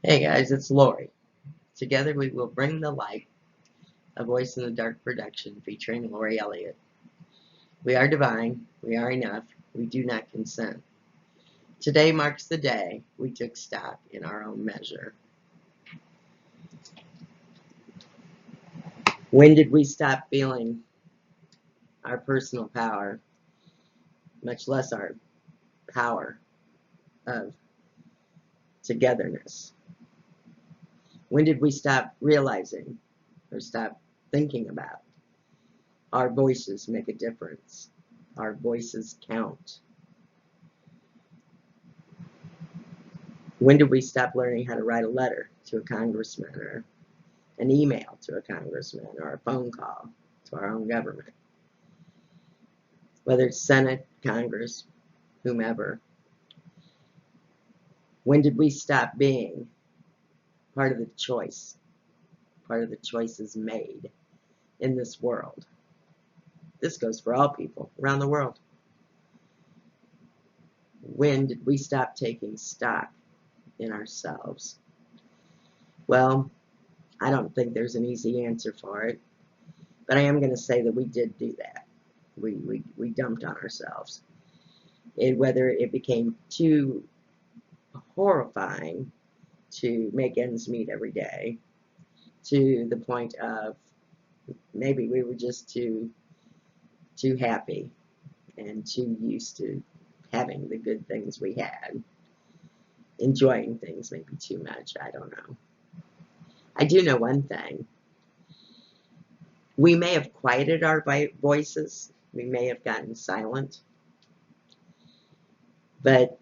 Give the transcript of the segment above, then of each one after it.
Hey guys, it's Lori. Together we will bring the light, a Voice in the Dark production featuring Lori Elliot. We are divine, we are enough, we do not consent. Today marks the day we took stock in our own measure. When did we stop feeling our personal power, much less our power of togetherness? When did we stop realizing or stop thinking about our voices make a difference? Our voices count. When did we stop learning how to write a letter to a congressman, or an email to a congressman, or a phone call to our own government? Whether it's Senate, Congress, whomever. When did we stop being part of the choice, part of the choices made in this world? This goes for all people around the world. When did we stop taking stock in ourselves? Well, I don't think there's an easy answer for it, but I am going to say that we did do that. We dumped on ourselves. Whether it became too horrifying to make ends meet every day, to the point of maybe we were just too happy and too used to having the good things we had, enjoying things maybe too much. I don't know. I do know one thing. We may have quieted our voices. We may have gotten silent. But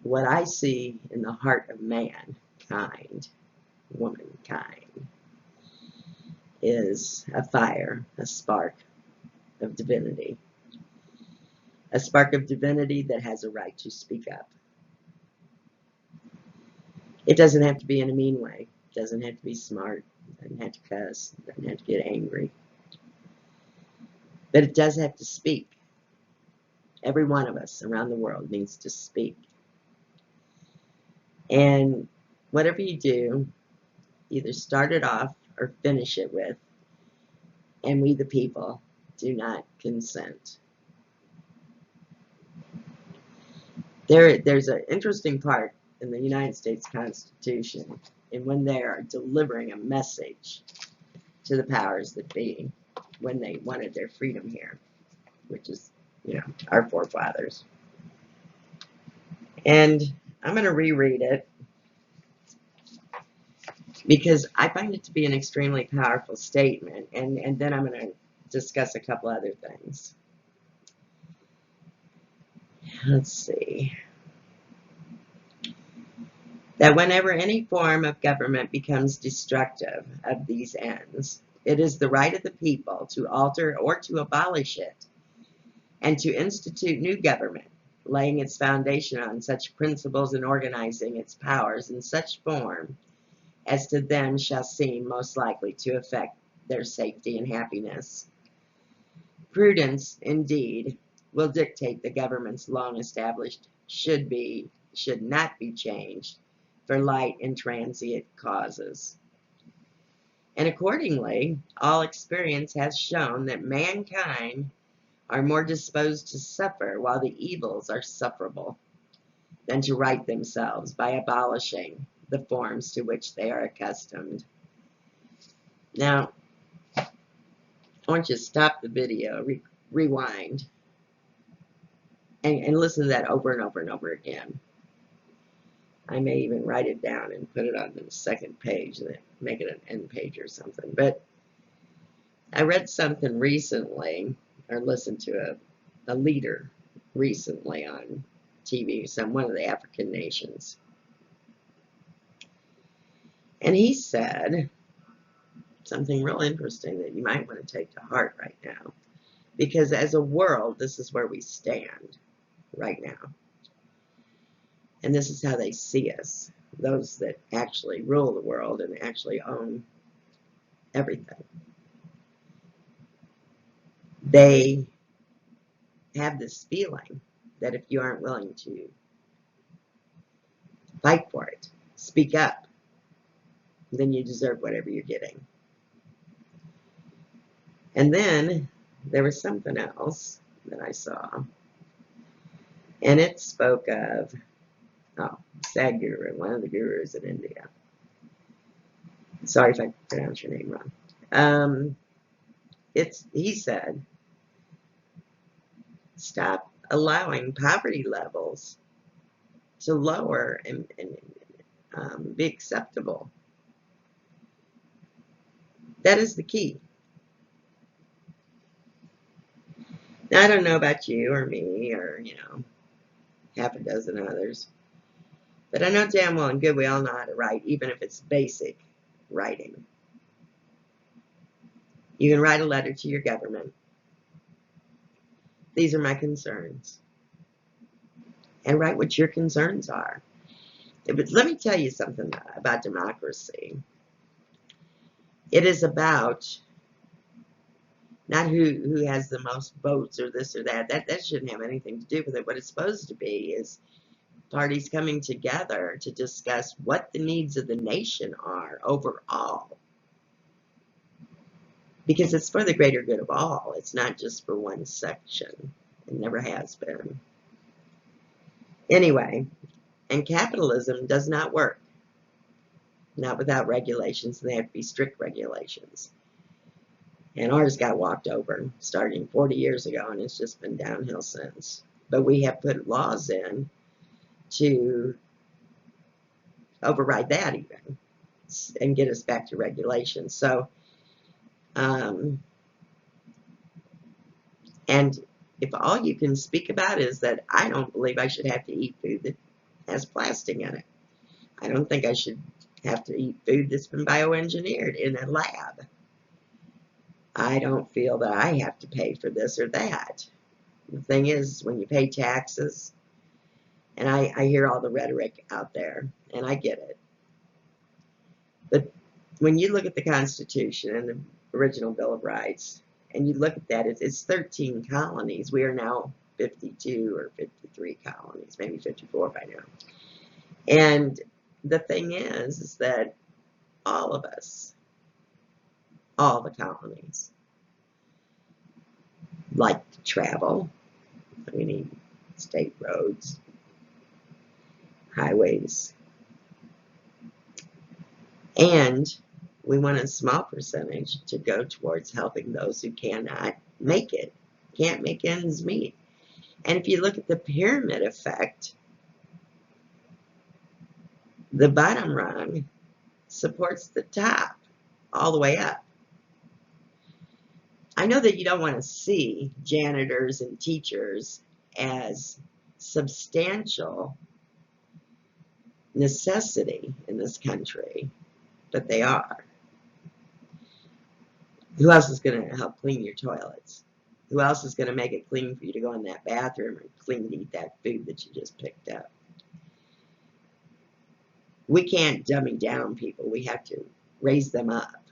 what I see in the heart of mankind, womankind, is a fire, a spark of divinity. A spark of divinity that has a right to speak up. It doesn't have to be in a mean way. It doesn't have to be smart. It doesn't have to cuss. It doesn't have to get angry. But it does have to speak. Every one of us around the world needs to speak. And whatever you do, either start it off or finish it with, and we the people do not consent. There's an interesting part in the United States Constitution, and when they are delivering a message to the powers that be, when they wanted their freedom here, which is, our forefathers. And I'm going to reread it because I find it to be an extremely powerful statement, and then I'm going to discuss a couple other things. Let's see. That whenever any form of government becomes destructive of these ends, it is the right of the people to alter or to abolish it, and to institute new government, laying its foundation on such principles and organizing its powers in such form as to them shall seem most likely to affect their safety and happiness. Prudence, indeed, will dictate the government's long established should not be changed for light and transient causes. And accordingly, all experience has shown that mankind are more disposed to suffer while the evils are sufferable than to right themselves by abolishing the forms to which they are accustomed. Now, I want you to stop the video, rewind, and listen to that over and over and over again. I may even write it down and put it on the second page and make it an end page or something. But I read something recently, or listened to a leader recently on TV, one of the African nations. And he said something real interesting that you might want to take to heart right now. Because as a world, this is where we stand right now. And this is how they see us, those that actually rule the world and actually own everything. They have this feeling that if you aren't willing to fight for it, speak up, then you deserve whatever you're getting. And then there was something else that I saw, and it spoke of, Sadhguru, one of the gurus in India. Sorry if I pronounced your name wrong. He said, stop allowing poverty levels to lower and be acceptable. That is the key. Now, I don't know about you or me or, half a dozen others, but I know damn well and good we all know how to write, even if it's basic writing. You can write a letter to your government. These are my concerns. And write what your concerns are. But let me tell you something about democracy. It is about not who has the most votes or this or that. That shouldn't have anything to do with it. What it's supposed to be is parties coming together to discuss what the needs of the nation are overall. Because it's for the greater good of all. It's not just for one section. It never has been. Anyway, and capitalism does not work. Not without regulations. They have to be strict regulations. And ours got walked over starting 40 years ago, and it's just been downhill since. But we have put laws in to override that even and get us back to regulations. So, and if all you can speak about is that I don't believe I should have to eat food that has plastic in it. I don't think I should have to eat food that's been bioengineered in a lab. I don't feel that I have to pay for this or that. The thing is, when you pay taxes, and I hear all the rhetoric out there, and I get it. But when you look at the Constitution and the original Bill of Rights, and you look at that, it's 13 colonies. We are now 52 or 53 colonies, maybe 54 by now. And the thing is that all of us, all the colonies, like to travel. We need state roads, highways, and we want a small percentage to go towards helping those who cannot make it, can't make ends meet. And if you look at the pyramid effect, the bottom rung supports the top all the way up. I know that you don't want to see janitors and teachers as substantial necessity in this country, but they are. Who else is going to help clean your toilets? Who else is going to make it clean for you to go in that bathroom and clean to eat that food that you just picked up? We can't dummy down people. We have to raise them up.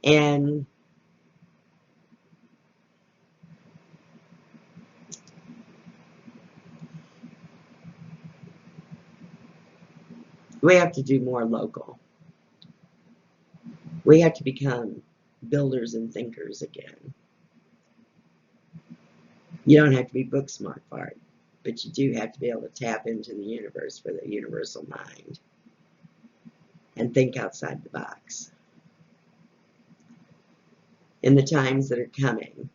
And we have to do more local. We have to become builders and thinkers again. You don't have to be book smart for it, but you do have to be able to tap into the universe for the universal mind and think outside the box. In the times that are coming,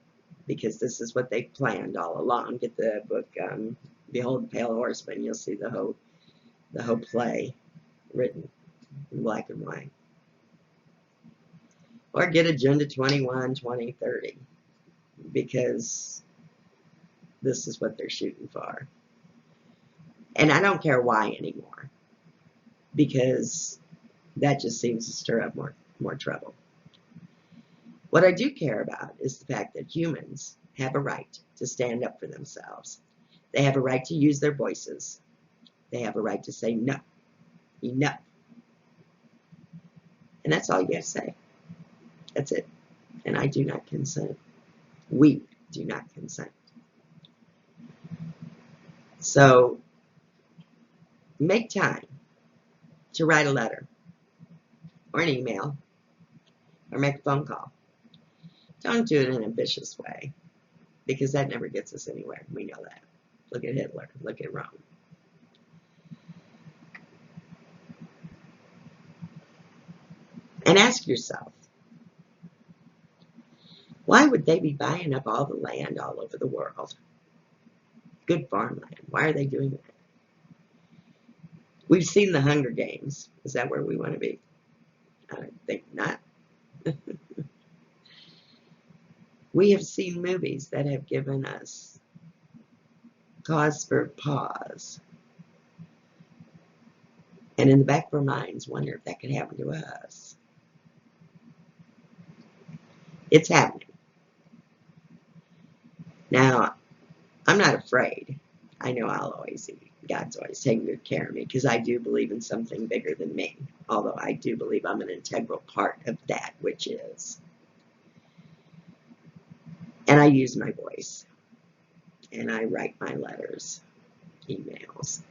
because this is what they planned all along. Get the book, Behold the Pale Horseman. You'll see the whole play written in black and white. Or get Agenda 21, 2030, because this is what they're shooting for. And I don't care why anymore, because that just seems to stir up more trouble. What I do care about is the fact that humans have a right to stand up for themselves. They have a right to use their voices. They have a right to say no. Enough. And that's all you got to say. That's it. And I do not consent. We do not consent. So make time. to write a letter or an email or make a phone call. Don't do it in an ambitious way, because that never gets us anywhere. We know that. Look at Hitler. Look at Rome. And ask yourself, why would they be buying up all the land all over the world? Good farmland. Why are they doing that? We've seen the Hunger Games. Is that where we want to be? I think not. We have seen movies that have given us cause for pause. And in the back of our minds, wonder if that could happen to us. It's happening. Now, I'm not afraid. I know God's always taking good care of me, because I do believe in something bigger than me. Although I do believe I'm an integral part of that which is. And I use my voice. And I write my letters, emails.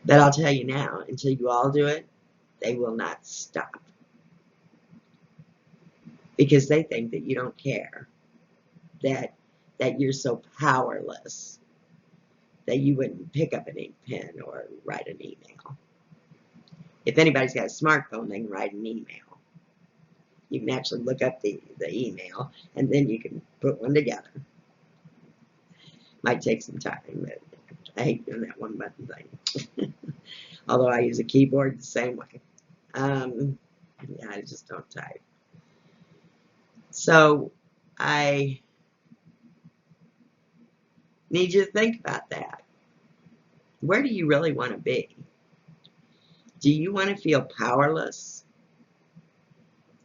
But I'll tell you now, until you all do it, they will not stop. Because they think that you don't care. That you're so powerless that you wouldn't pick up an ink pen or write an email. If anybody's got a smartphone, they can write an email. You can actually look up the email, and then you can put one together. Might take some time, but I hate doing that one button thing. Although I use a keyboard the same way. Yeah, I just don't type. So I need you to think about that. Where do you really want to be? Do you want to feel powerless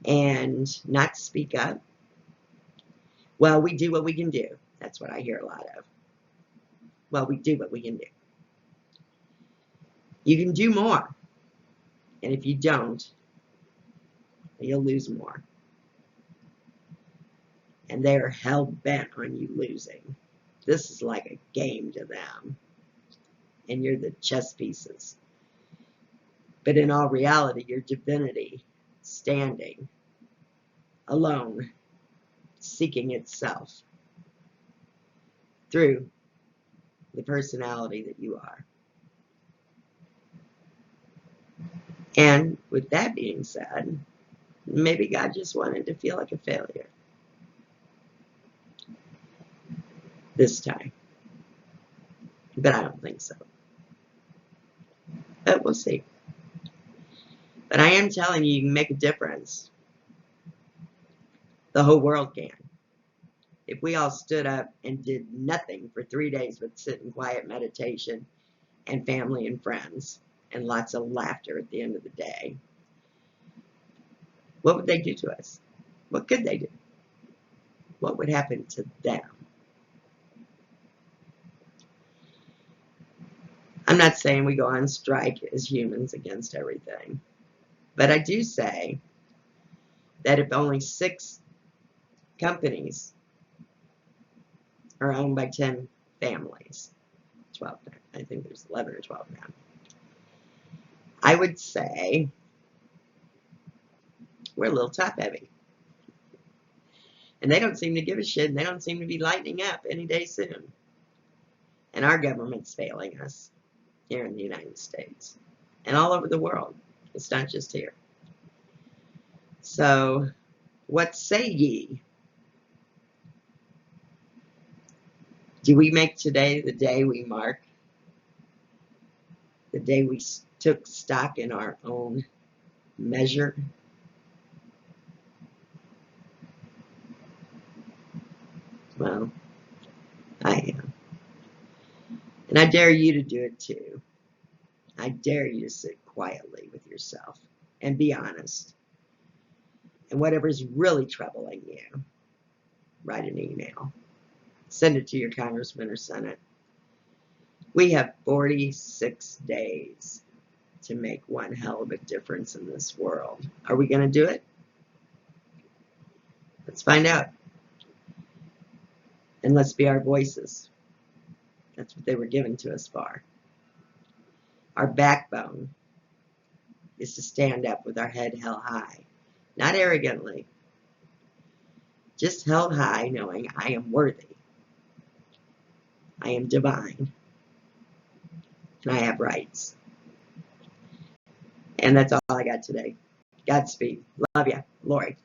and not speak up? Well, we do what we can do. That's what I hear a lot of. Well, we do what we can do. You can do more. And if you don't, you'll lose more. And they're hell-bent on you losing. This is like a game to them. And you're the chess pieces. But in all reality, you're divinity standing alone, seeking itself through the personality that you are. And with that being said, maybe God just wanted to feel like a failure this time. But I don't think so. But we'll see. But I am telling you, you can make a difference. The whole world can. If we all stood up and did nothing for 3 days but sit in quiet meditation and family and friends and lots of laughter at the end of the day, what would they do to us? What could they do? What would happen to them? I'm not saying we go on strike as humans against everything. But I do say that if only 6 companies are owned by 10 families, 12 now, I think there's 11 or 12 now, I would say we're a little top heavy. And they don't seem to give a shit, and they don't seem to be lightening up any day soon. And our government's failing us here in the United States and all over the world. It's not just here. So, what say ye? Do we make today the day we mark? The day we took stock in our own measure? Well, I am. And I dare you to do it too. I dare you to sit quietly with yourself and be honest. And whatever's really troubling you, write an email. Send it to your congressman or senate. We have 46 days to make one hell of a difference in this world. Are we going to do it? Let's find out. And let's be our voices. That's what they were given to us for. Our backbone is to stand up with our head held high, not arrogantly, just held high, knowing I am worthy, I am divine, and I have rights. And that's all I got today. Godspeed. Love ya. Lori.